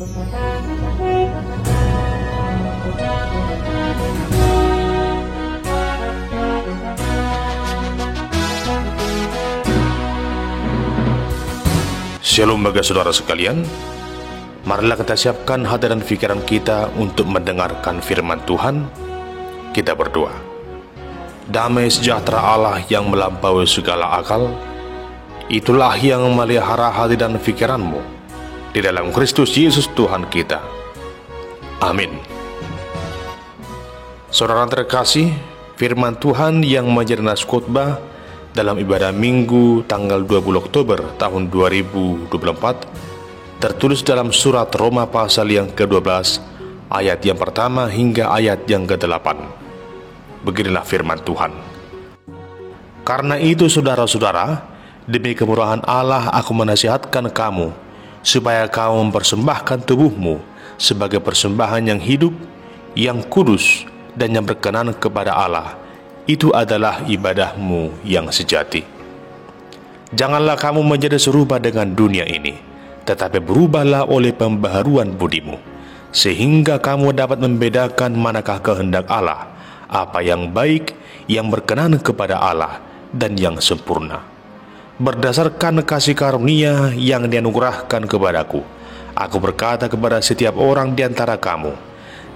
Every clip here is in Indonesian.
Shalom bagi saudara sekalian. Marilah kita siapkan hati dan pikiran kita untuk mendengarkan firman Tuhan. Kita berdoa. Damai sejahtera Allah yang melampaui segala akal, itulah yang memelihara hati dan pikiranmu di dalam Kristus Yesus Tuhan kita. Amin. Saudara terkasih, firman Tuhan yang menjadi nas khotbah dalam ibadah Minggu tanggal 20 Oktober tahun 2024 tertulis dalam surat Roma pasal yang ke-12 ayat yang pertama hingga ayat yang ke-8. Beginilah firman Tuhan. Karena itu saudara-saudara, demi kemurahan Allah aku menasihatkan kamu supaya kamu mempersembahkan tubuhmu sebagai persembahan yang hidup, yang kudus, dan yang berkenan kepada Allah. Itu adalah ibadahmu yang sejati. Janganlah kamu menjadi serupa dengan dunia ini, tetapi berubahlah oleh pembaharuan budimu, sehingga kamu dapat membedakan manakah kehendak Allah, apa yang baik, yang berkenan kepada Allah, dan yang sempurna. Berdasarkan kasih karunia yang dianugerahkan kepadaku, aku berkata kepada setiap orang di antara kamu,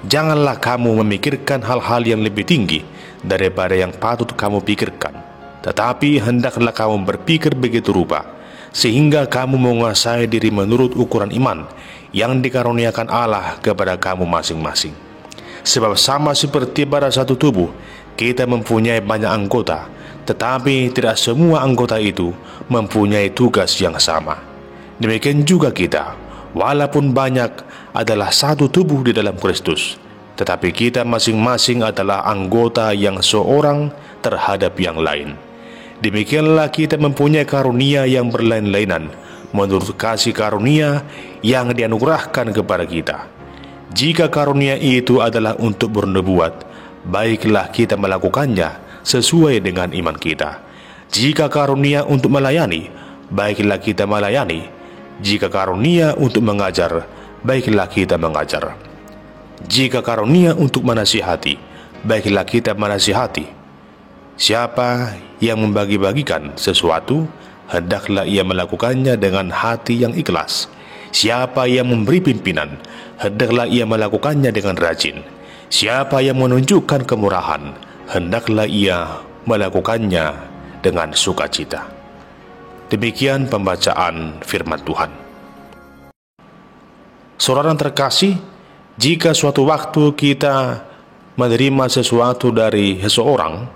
janganlah kamu memikirkan hal-hal yang lebih tinggi daripada yang patut kamu pikirkan, tetapi hendaklah kamu berpikir begitu rupa, sehingga kamu menguasai diri menurut ukuran iman yang dikaruniakan Allah kepada kamu masing-masing. Sebab sama seperti pada satu tubuh, kita mempunyai banyak anggota, tetapi tidak semua anggota itu mempunyai tugas yang sama. Demikian juga kita, walaupun banyak, adalah satu tubuh di dalam Kristus, tetapi kita masing-masing adalah anggota yang seorang terhadap yang lain. Demikianlah kita mempunyai karunia yang berlain-lainan menurut kasih karunia yang dianugerahkan kepada kita. Jika karunia itu adalah untuk bernubuat, baiklah kita melakukannya sesuai dengan iman kita. Jika karunia untuk melayani, baiklah kita melayani. Jika karunia untuk mengajar, baiklah kita mengajar. Jika karunia untuk menasihati, baiklah kita menasihati. Siapa yang membagi-bagikan sesuatu, hendaklah ia melakukannya dengan hati yang ikhlas. Siapa yang memberi pimpinan, hendaklah ia melakukannya dengan rajin. Siapa yang menunjukkan kemurahan, hendaklah ia melakukannya dengan sukacita. Demikian pembacaan firman Tuhan. Saudara terkasih, jika suatu waktu kita menerima sesuatu dari seseorang,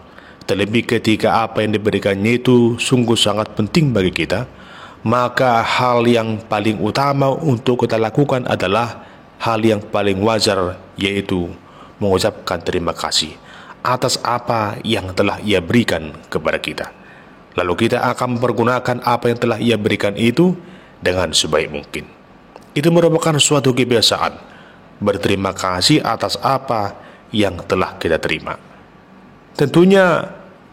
terlebih ketika apa yang diberikannya itu sungguh sangat penting bagi kita, maka hal yang paling utama untuk kita lakukan adalah hal yang paling wajar, yaitu mengucapkan terima kasih atas apa yang telah Ia berikan kepada kita. Lalu kita akan mempergunakan apa yang telah Ia berikan itu dengan sebaik mungkin. Itu merupakan suatu kebiasaan, berterima kasih atas apa yang telah kita terima. Tentunya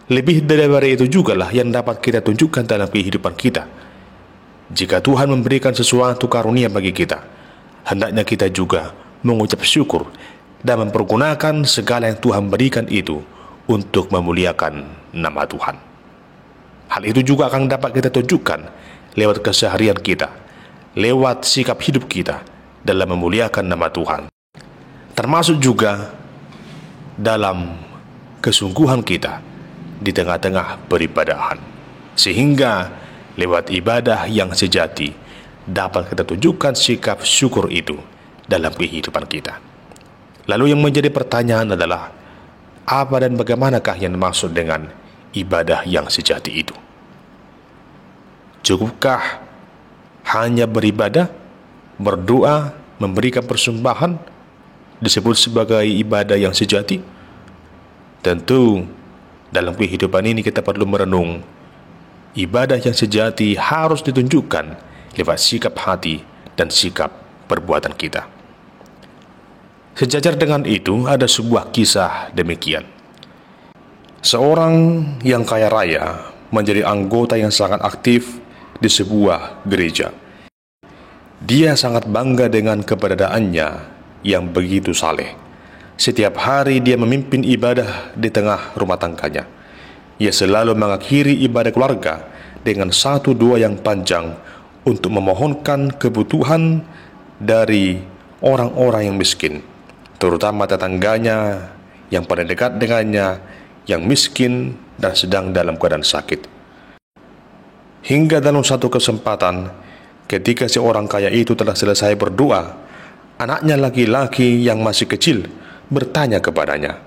lebih daripada itu jugalah yang dapat kita tunjukkan dalam kehidupan kita. Jika Tuhan memberikan sesuatu karunia bagi kita, hendaknya kita juga mengucap syukur dan mempergunakan segala yang Tuhan berikan itu untuk memuliakan nama Tuhan. Hal itu juga akan dapat kita tunjukkan lewat keseharian kita, lewat sikap hidup kita dalam memuliakan nama Tuhan, termasuk juga dalam kesungguhan kita di tengah-tengah peribadahan, sehingga lewat ibadah yang sejati dapat kita tunjukkan sikap syukur itu dalam kehidupan kita. Lalu yang menjadi pertanyaan adalah, apa dan bagaimanakah yang dimaksud dengan ibadah yang sejati itu? Cukupkah hanya beribadah, berdoa, memberikan persembahan disebut sebagai ibadah yang sejati? Tentu dalam kehidupan ini kita perlu merenung, ibadah yang sejati harus ditunjukkan lewat sikap hati dan sikap perbuatan kita. Sejajar dengan itu, ada sebuah kisah demikian. Seorang yang kaya raya menjadi anggota yang sangat aktif di sebuah gereja. Dia sangat bangga dengan keberadaannya yang begitu saleh. Setiap hari dia memimpin ibadah di tengah rumah tangganya. Ia selalu mengakhiri ibadah keluarga dengan satu doa yang panjang untuk memohonkan kebutuhan dari orang-orang yang miskin, terutama tetangganya yang paling dekat dengannya, yang miskin dan sedang dalam keadaan sakit. Hingga dalam satu kesempatan, ketika seorang kaya itu telah selesai berdoa, anaknya laki-laki yang masih kecil bertanya kepadanya,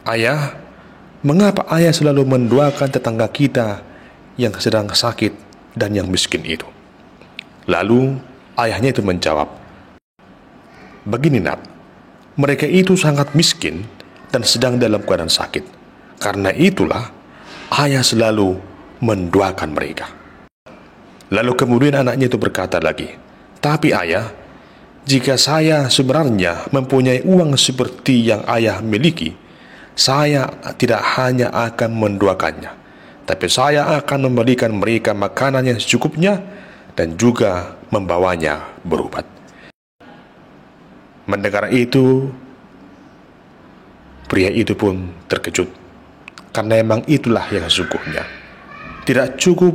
"Ayah, mengapa ayah selalu mendoakan tetangga kita yang sedang sakit dan yang miskin itu?" Lalu ayahnya itu menjawab, "Begini nak, mereka itu sangat miskin dan sedang dalam keadaan sakit. Karena itulah ayah selalu mendoakan mereka." Lalu kemudian anaknya itu berkata lagi, "Tapi ayah, jika saya sebenarnya mempunyai uang seperti yang ayah miliki, saya tidak hanya akan mendoakannya, tapi saya akan memberikan mereka makanan yang secukupnya dan juga membawanya berobat." Mendengar itu, pria itu pun terkejut, karena memang itulah yang sesungguhnya. Tidak cukup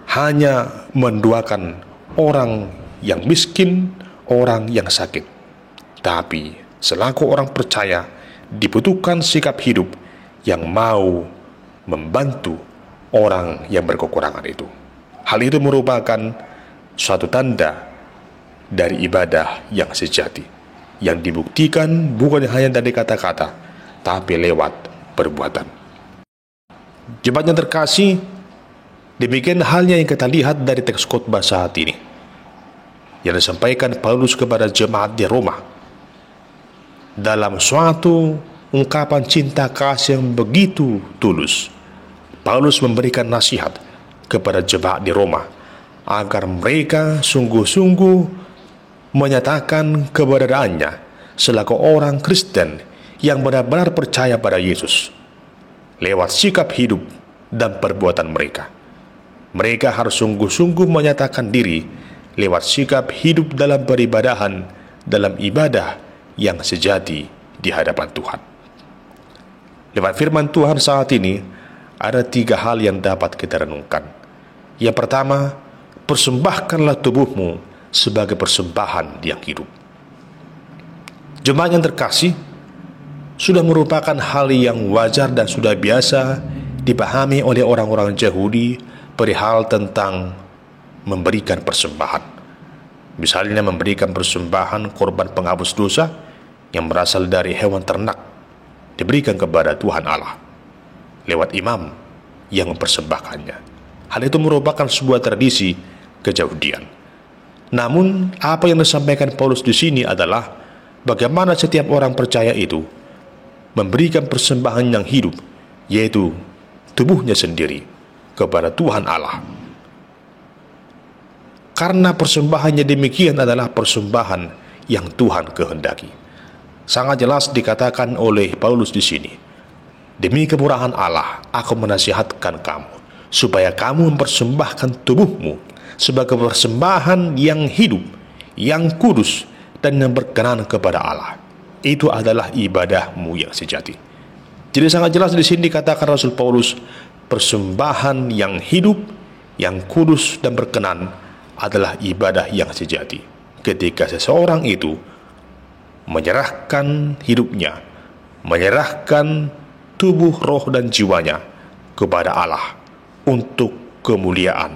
hanya mendoakan orang yang miskin, orang yang sakit, tapi selaku orang percaya dibutuhkan sikap hidup yang mau membantu orang yang berkekurangan itu. Hal itu merupakan suatu tanda dari ibadah yang sejati, yang dibuktikan bukan hanya dari kata-kata, tapi lewat perbuatan. Jemaat yang terkasih, demikian halnya yang kita lihat dari teks khotbah saat ini yang disampaikan Paulus kepada jemaat di Roma. Dalam suatu ungkapan cinta kasih yang begitu tulus, Paulus memberikan nasihat kepada jemaat di Roma agar mereka sungguh-sungguh menyatakan keberadaannya selaku orang Kristen yang benar-benar percaya pada Yesus lewat sikap hidup dan perbuatan mereka. Mereka harus sungguh-sungguh menyatakan diri lewat sikap hidup dalam peribadahan, dalam ibadah yang sejati di hadapan Tuhan. Lewat firman Tuhan saat ini, ada 3 hal yang dapat kita renungkan. Yang pertama, persembahkanlah tubuhmu sebagai persembahan yang hidup. Jemaat yang terkasih, sudah merupakan hal yang wajar dan sudah biasa dipahami oleh orang-orang Yahudi perihal tentang memberikan persembahan. Misalnya memberikan persembahan korban penghapus dosa yang berasal dari hewan ternak diberikan kepada Tuhan Allah lewat imam yang mempersembahkannya. Hal itu merupakan sebuah tradisi keyahudian. Namun apa yang disampaikan Paulus di sini adalah bagaimana setiap orang percaya itu memberikan persembahan yang hidup, yaitu tubuhnya sendiri kepada Tuhan Allah. Karena persembahannya demikian adalah persembahan yang Tuhan kehendaki. Sangat jelas dikatakan oleh Paulus di sini, "Demi kemurahan Allah, aku menasihatkan kamu supaya kamu mempersembahkan tubuhmu sebagai persembahan yang hidup, yang kudus, dan yang berkenan kepada Allah. Itu adalah ibadahmu yang sejati." Jadi sangat jelas di sini dikatakan Rasul Paulus, persembahan yang hidup, yang kudus dan berkenan adalah ibadah yang sejati. Ketika seseorang itu menyerahkan hidupnya, menyerahkan tubuh, roh, dan jiwanya kepada Allah untuk kemuliaan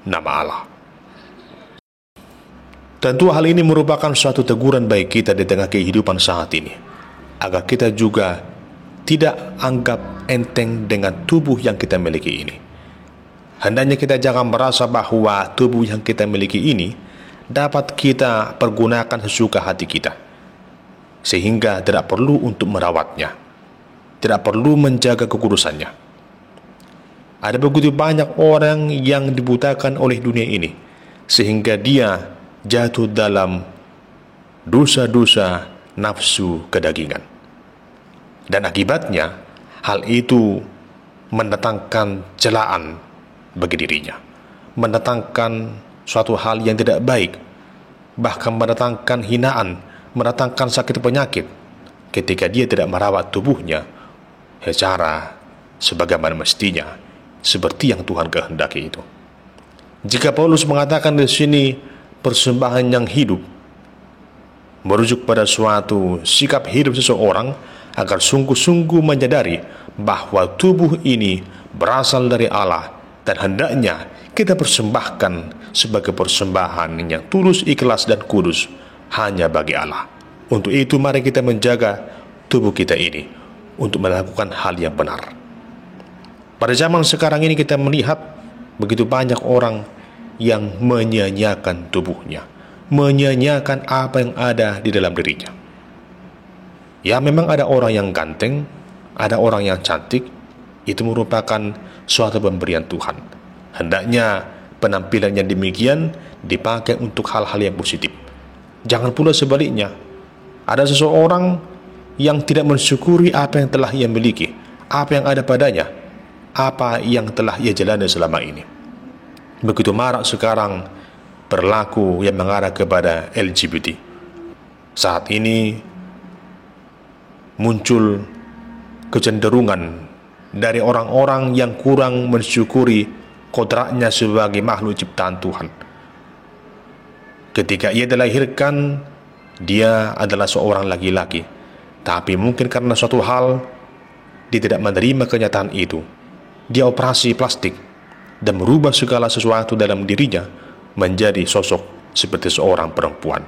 nama Allah. Tentu hal ini merupakan suatu teguran bagi kita di tengah kehidupan saat ini, agar kita juga tidak anggap enteng dengan tubuh yang kita miliki ini. Hendaknya kita jangan merasa bahwa tubuh yang kita miliki ini dapat kita pergunakan sesuka hati kita, sehingga tidak perlu untuk merawatnya, tidak perlu menjaga kekudusannya. Ada begitu banyak orang yang dibutakan oleh dunia ini, sehingga dia jatuh dalam dosa-dosa nafsu kedagingan. Dan akibatnya, hal itu mendatangkan celaan bagi dirinya, mendatangkan suatu hal yang tidak baik bahkan mendatangkan hinaan, mendatangkan sakit penyakit ketika dia tidak merawat tubuhnya secara sebagaimana mestinya, seperti yang Tuhan kehendaki itu. Jika Paulus mengatakan di sini persembahan yang hidup, merujuk pada suatu sikap hidup seseorang agar sungguh-sungguh menyadari bahwa tubuh ini berasal dari Allah dan hendaknya kita persembahkan sebagai persembahan yang tulus, ikhlas, dan kudus hanya bagi Allah. Untuk itu mari kita menjaga tubuh kita ini untuk melakukan hal yang benar. Pada zaman sekarang ini kita melihat begitu banyak orang yang menyia-nyiakan tubuhnya, menyia-nyiakan apa yang ada di dalam dirinya. Ya, memang ada orang yang ganteng, ada orang yang cantik, itu merupakan suatu pemberian Tuhan. Hendaknya penampilan yang demikian dipakai untuk hal-hal yang positif. Jangan pula sebaliknya, ada seseorang yang tidak mensyukuri apa yang telah ia miliki, apa yang ada padanya, apa yang telah ia jalani selama ini. Begitu marak sekarang perilaku yang mengarah kepada LGBT. Saat ini muncul kecenderungan dari orang-orang yang kurang mensyukuri kodratnya sebagai makhluk ciptaan Tuhan. Ketika ia dilahirkan, dia adalah seorang laki-laki, tapi mungkin karena suatu hal dia tidak menerima kenyataan itu. Dia operasi plastik dan merubah segala sesuatu dalam dirinya menjadi sosok seperti seorang perempuan.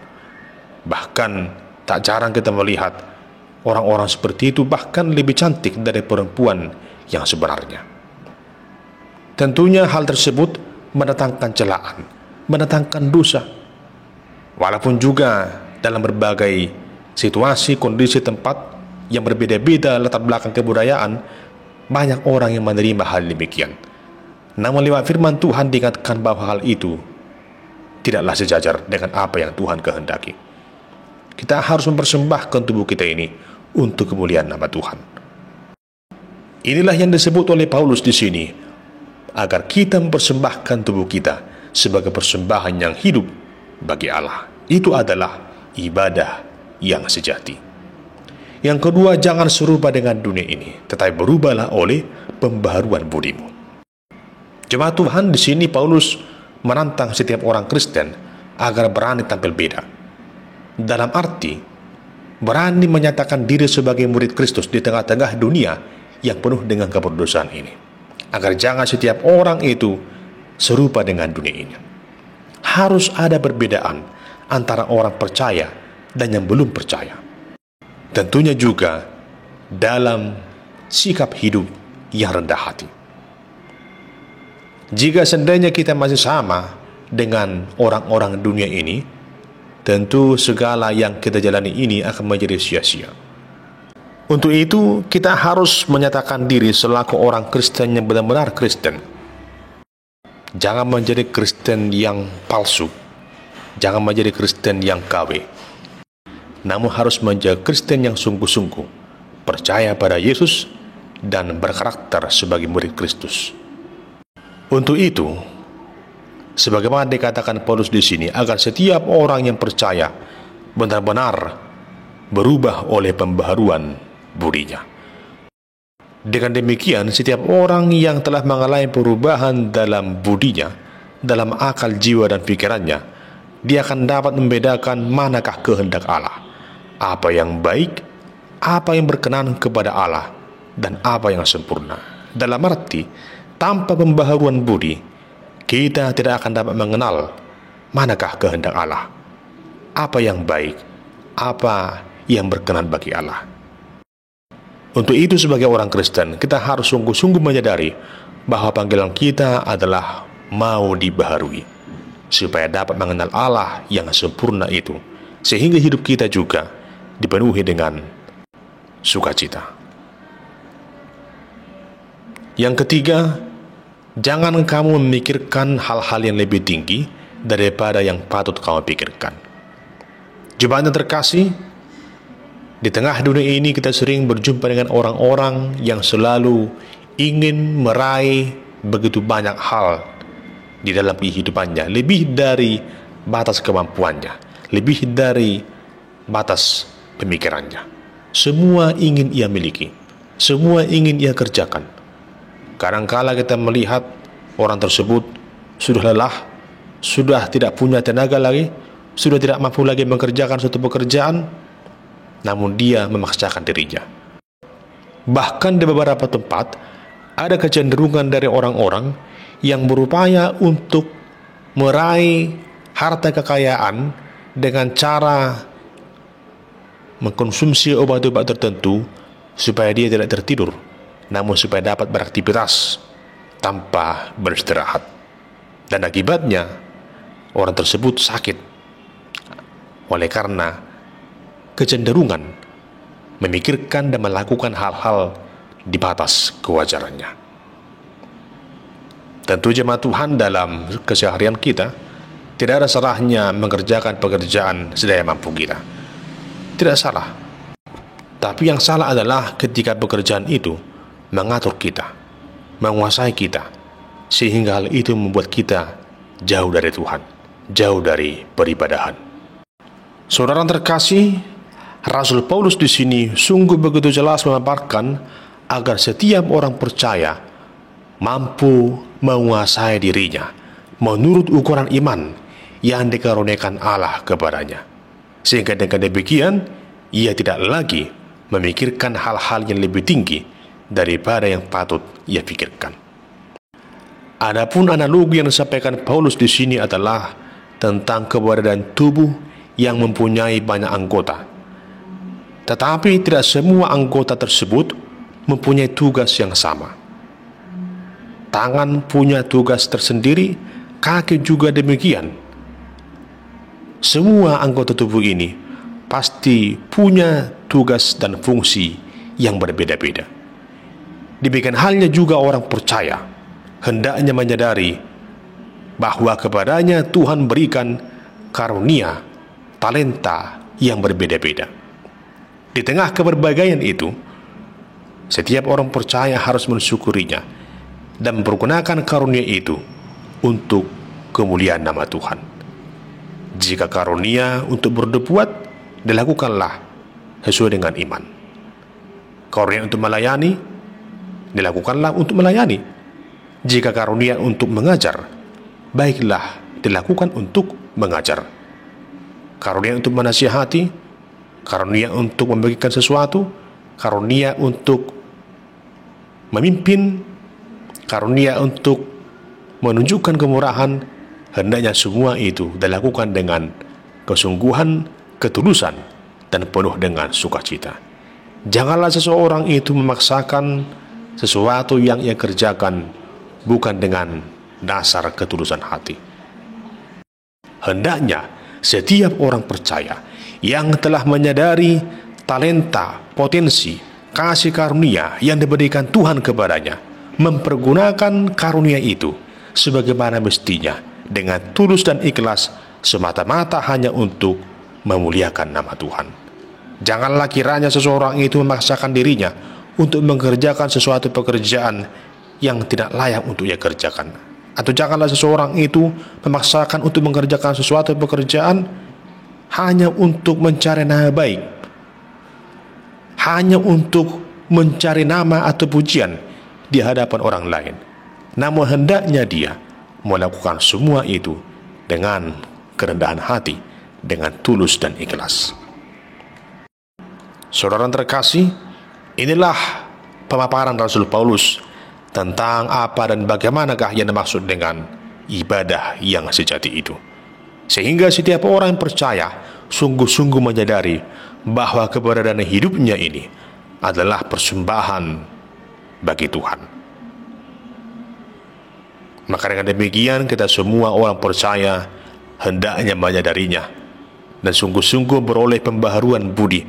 Bahkan tak jarang kita melihat orang-orang seperti itu bahkan lebih cantik dari perempuan yang sebenarnya. Tentunya hal tersebut mendatangkan celaan, mendatangkan dosa. Walaupun juga dalam berbagai situasi, kondisi, tempat yang berbeda-beda latar belakang kebudayaan, banyak orang yang menerima hal demikian. Namun lewat firman Tuhan diingatkan bahwa hal itu tidaklah sejajar dengan apa yang Tuhan kehendaki. Kita harus mempersembahkan tubuh kita ini untuk kemuliaan nama Tuhan. Inilah yang disebut oleh Paulus di sini, agar kita mempersembahkan tubuh kita sebagai persembahan yang hidup bagi Allah. Itu adalah ibadah yang sejati. Yang kedua, jangan serupa dengan dunia ini, tetapi berubahlah oleh pembaharuan budimu. Jemaat Tuhan, di sini Paulus menantang setiap orang Kristen agar berani tampil beda. Dalam arti, berani menyatakan diri sebagai murid Kristus di tengah-tengah dunia yang penuh dengan keberdosaan ini. Agar jangan setiap orang itu serupa dengan dunia ini. Harus ada perbedaan antara orang percaya dan yang belum percaya. Tentunya juga dalam sikap hidup yang rendah hati. Jika seandainya kita masih sama dengan orang-orang dunia ini, tentu segala yang kita jalani ini akan menjadi sia-sia. Untuk itu, kita harus menyatakan diri selaku orang Kristen yang benar-benar Kristen. Jangan menjadi Kristen yang palsu. Jangan menjadi Kristen yang KW. Namun harus menjadi Kristen yang sungguh-sungguh, percaya pada Yesus dan berkarakter sebagai murid Kristus. Untuk itu, sebagaimana dikatakan Paulus di sini, agar setiap orang yang percaya benar-benar berubah oleh pembaharuan budinya. Dengan demikian, setiap orang yang telah mengalami perubahan dalam budinya, dalam akal, jiwa, dan pikirannya, dia akan dapat membedakan manakah kehendak Allah, apa yang baik, apa yang berkenan kepada Allah, dan apa yang sempurna. Dalam arti, tanpa pembaharuan budi, kita tidak akan dapat mengenal manakah kehendak Allah, apa yang baik, apa yang berkenan bagi Allah. Untuk itu, sebagai orang Kristen, kita harus sungguh-sungguh menyadari bahwa panggilan kita adalah mau dibaharui, supaya dapat mengenal Allah yang sempurna itu, sehingga hidup kita juga dipenuhi dengan sukacita. Yang ketiga, jangan kamu memikirkan hal-hal yang lebih tinggi daripada yang patut kamu pikirkan. Jemaat yang terkasih, di tengah dunia ini kita sering berjumpa dengan orang-orang yang selalu ingin meraih begitu banyak hal di dalam kehidupannya, lebih dari batas kemampuannya. lebih dari batas pemikirannya. Semua ingin ia miliki, semua ingin ia kerjakan. Kadangkala kita melihat orang tersebut sudah lelah, sudah tidak punya tenaga lagi, sudah tidak mampu lagi mengerjakan suatu pekerjaan, namun dia memaksakan dirinya. Bahkan di beberapa tempat ada kecenderungan dari orang-orang yang berupaya untuk meraih harta kekayaan dengan cara mengkonsumsi obat-obat tertentu supaya dia tidak tertidur, namun supaya dapat beraktivitas tanpa beristirahat. Dan akibatnya orang tersebut sakit oleh karena kecenderungan memikirkan dan melakukan hal-hal di batas kewajarannya. Tentu jemaat Tuhan, dalam keseharian kita tidak ada salahnya mengerjakan pekerjaan sedaya mampu kita. Tidak salah. Tapi yang salah adalah ketika pekerjaan itu mengatur kita, menguasai kita, sehingga hal itu membuat kita jauh dari Tuhan, jauh dari peribadahan. Saudara terkasih, Rasul Paulus di sini sungguh begitu jelas memaparkan agar setiap orang percaya mampu menguasai dirinya menurut ukuran iman yang dikaruniakan Allah kepadanya. Sehingga dengan demikian, ia tidak lagi memikirkan hal-hal yang lebih tinggi daripada yang patut ia pikirkan. Adapun analogi yang disampaikan Paulus di sini adalah tentang keberadaan tubuh yang mempunyai banyak anggota. Tetapi tidak semua anggota tersebut mempunyai tugas yang sama. Tangan punya tugas tersendiri, kaki juga demikian. Semua anggota tubuh ini pasti punya tugas dan fungsi yang berbeda-beda. Demikian halnya juga orang percaya hendaknya menyadari bahwa kepadanya Tuhan berikan karunia, talenta yang berbeda-beda. Di tengah keberbagaian itu, setiap orang percaya harus mensyukurinya dan mempergunakan karunia itu untuk kemuliaan nama Tuhan. Jika karunia untuk berbuat, dilakukanlah sesuai dengan iman. Karunia untuk melayani, dilakukanlah untuk melayani. Jika karunia untuk mengajar, baiklah dilakukan untuk mengajar. Karunia untuk menasihati, karunia untuk membagikan sesuatu, karunia untuk memimpin, karunia untuk menunjukkan kemurahan, hendaknya semua itu dilakukan dengan kesungguhan, ketulusan, dan penuh dengan sukacita. Janganlah seseorang itu memaksakan sesuatu yang ia kerjakan bukan dengan dasar ketulusan hati. Hendaknya setiap orang percaya yang telah menyadari talenta, potensi, kasih karunia yang diberikan Tuhan kepadanya, mempergunakan karunia itu sebagaimana mestinya, dengan tulus dan ikhlas, semata-mata hanya untuk memuliakan nama Tuhan. Janganlah kiranya seseorang itu memaksakan dirinya untuk mengerjakan sesuatu pekerjaan yang tidak layak untuk ia kerjakan. Atau janganlah seseorang itu memaksakan untuk mengerjakan sesuatu pekerjaan hanya untuk mencari nama baik, hanya untuk mencari nama atau pujian di hadapan orang lain. Namun hendaknya dia melakukan semua itu dengan kerendahan hati, dengan tulus dan ikhlas. Saudara terkasih, inilah pemaparan Rasul Paulus tentang apa dan bagaimanakah yang dimaksud dengan ibadah yang sejati itu. Sehingga setiap orang yang percaya sungguh-sungguh menyadari bahwa keberadaan hidupnya ini adalah persembahan bagi Tuhan. Maka dengan demikian kita semua orang percaya hendaknya menyadarinya dan sungguh-sungguh beroleh pembaharuan budi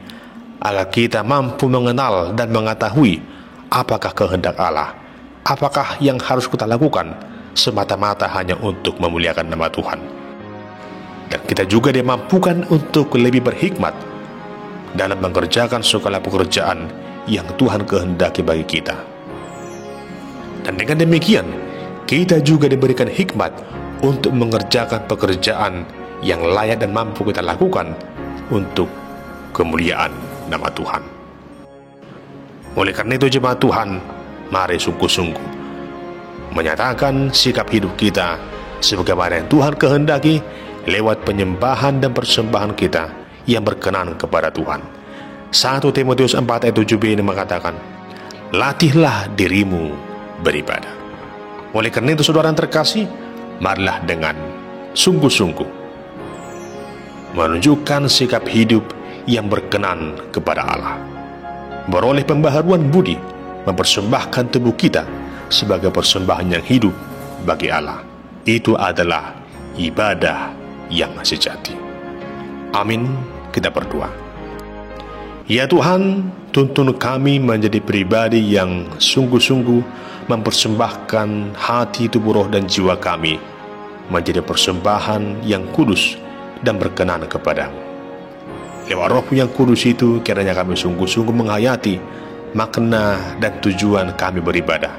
agar kita mampu mengenal dan mengetahui apakah kehendak Allah, apakah yang harus kita lakukan semata-mata hanya untuk memuliakan nama Tuhan. Dan kita juga dimampukan untuk lebih berhikmat dalam mengerjakan segala pekerjaan yang Tuhan kehendaki bagi kita. Dan dengan demikian kita juga diberikan hikmat untuk mengerjakan pekerjaan yang layak dan mampu kita lakukan untuk kemuliaan nama Tuhan. Oleh karena itu jemaat Tuhan, mari sungguh-sungguh menyatakan sikap hidup kita sebagaimana yang Tuhan kehendaki lewat penyembahan dan persembahan kita yang berkenan kepada Tuhan. 1 Timotius 4 ayat 7b ini mengatakan, latihlah dirimu beribadah. Oleh karena itu saudara yang terkasih, marilah dengan sungguh-sungguh menunjukkan sikap hidup yang berkenan kepada Allah, beroleh pembaharuan budi, mempersembahkan tubuh kita sebagai persembahan yang hidup bagi Allah. Itu adalah ibadah yang sejati. Amin. Kita berdoa. Ya Tuhan, tuntun kami menjadi pribadi yang sungguh-sungguh mempersembahkan hati, tubuh, roh, dan jiwa kami menjadi persembahan yang kudus dan berkenan kepadamu. Lewat Roh yang kudus itu, kiranya kami sungguh-sungguh menghayati makna dan tujuan kami beribadah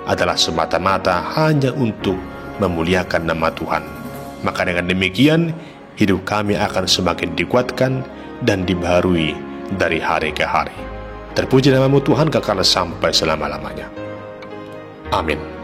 adalah semata-mata hanya untuk memuliakan nama Tuhan. Maka dengan demikian, hidup kami akan semakin dikuatkan dan dibaharui dari hari ke hari. Terpuji namamu Tuhan kekal sampai selama-lamanya. Amin.